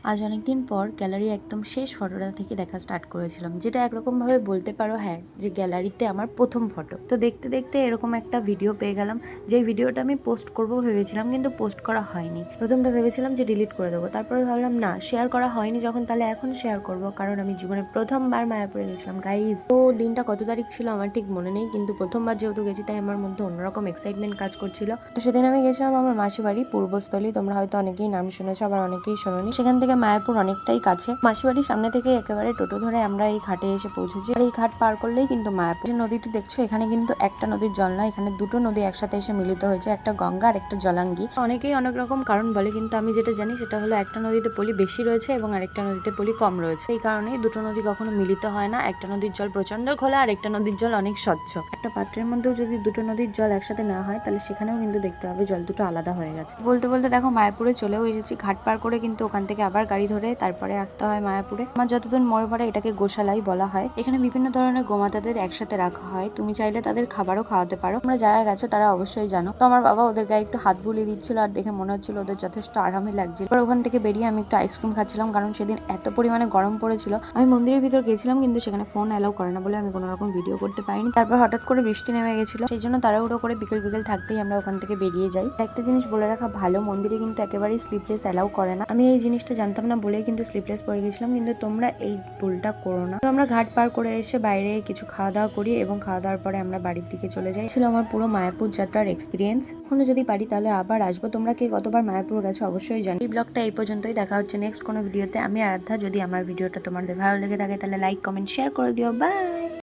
আজ অনেকদিন পর গ্যালারি একদম শেষ ফটোটা থেকে দেখা স্টার্ট করেছিলাম, যেটা একরকমভাবে বলতে পারো হ্যাঁ যে গ্যালারিতে আমার প্রথম ফটো। তো দেখতে দেখতে এরকম একটা ভিডিও পেয়ে গেলাম, যে ভিডিওটা আমি পোস্ট করবো ভেবেছিলাম কিন্তু পোস্ট করা হয়নি। প্রথমটা ভেবেছিলাম যে ডিলিট করে দেবো, তারপরে ভাবলাম না, শেয়ার করা হয়নি যখন তাহলে এখন শেয়ার করব, কারণ আমি জীবনে প্রথমবার মায়াপুরে গেছিলাম গাইজ। তো দিনটা কত তারিখ ছিল আমার ঠিক মনে নেই, কিন্তু প্রথমবার যেহেতু গেছি তাই আমার মধ্যে অন্যরকম এক্সাইটমেন্ট কাজ করছিল। তো সেদিন আমি গেছিলাম আমার মাসি বাড়ি পূর্বস্থলী, তোমরা হয়তো অনেকেই নাম শুনেছো, আবার অনেকেই শোনোনি। সেখান থেকে মায়াপুর অনেকটাই কাছে, মাসি বাড়ির সামনে থেকে একেবারে টোটো ধরে আমরা এই ঘাটে এসে পৌঁছেছি। আর এই ঘাট পার করলেই কিন্তু মায়াপুর। যে নদীটি দেখছো এখানে কিন্তু একটা নদীর জল না, এখানে দুটো নদী একসাথে এসে মিলিত হয়েছে, একটা গঙ্গা আর একটা জলাঙ্গি। অনেকেই অনেক রকম কারণ বলে, কিন্তু আমি যেটা জানি সেটা হলো একটা নদীতে পলি বেশি রয়েছে এবং আরেকটা নদীতে পলি কম রয়েছে। এই কারণেই দুটো নদী কখনো মিলিত হয় না। একটা নদীর জল প্রচন্ড ঘোলা আর একটা নদীর জল অনেক স্বচ্ছ। একটা পাত্রের মধ্যেও যদি দুটো নদীর জল একসাথে না হয় তাহলে সেখানেও কিন্তু দেখতে হবে জল দুটো আলাদা হয়ে গেছে। বলতে বলতে দেখো মায়াপুরে চলেও এসেছি। ঘাট পার করে কিন্তু ওখান থেকে আবার গাড়ি ধরে তারপরে আসতে হয় মায়াপুরে। আমার যতদিন মনে পড়ে এটাকে গোশালাই বলা হয়। এখানে বিভিন্ন ধরনের গোমাতাদের একসাথে রাখা হয়, তুমি চাইলে তাদের খাবারও খাওয়াতে পারো। তোমরা যারা গেছো তারা অবশ্যই জানো। তো আমার বাবা ওদের গায়ে একটু হাত বুলিয়ে দিচ্ছিল আর দেখে মনে হচ্ছিল ওদের যথেষ্ট আরামই লাগছিল। এবার ওখান থেকে বেরিয়ে আমি একটু আইসক্রিম খাচ্ছিলাম, কারণ সেদিন এত পরিমাণে গরম পড়েছিল। আমি মন্দিরের ভিতর গেছিলাম কিন্তু সেখানে ফোন অ্যালাউ করে না বলে আমি কোনো রকম ভিডিও করতে পারিনি। তারপর হঠাৎ করে বৃষ্টি নেমে গেছিল, সেই জন্য তাড়াহুড়ো করে বিকেল বিকেল থাকতেই আমরা ওখান থেকে বেরিয়ে যাই। একটা জিনিস বলে রাখা ভালো, মন্দিরে কিন্তু একেবারেই স্লিপলেস অ্যালাউ করে না। আমি এই জিনিসটা জানতাম না বলেই কিন্তু স্লিপলেস পরে গেছিলাম, কিন্তু তোমরা এই ভুলটা করো না। তো আমরা ঘাট পার করে এসে বাইরে কিছু খাওয়া দাওয়া করি এবং খাওয়া দাওয়ার পরে আমরা বাড়ির দিকে চলে যাই। ছিল আমার পুরো মায়াপুর যাত্রার এক্সপিরিয়েন্স। এখনো যদি পারি তাহলে আবার আসবো। তোমরা কে কতবার মায়াপুর গেছো অবশ্যই জানি। এই ব্লগটা এই পর্যন্তই, দেখা হচ্ছে নেক্সট কোনো ভিডিওতে। আমি আরাধ্যা। যদি আমার ভিডিওটা তোমাদের ভালো লেগে থাকে তাহলে লাইক কমেন্ট শেয়ার করে দিও। বাই।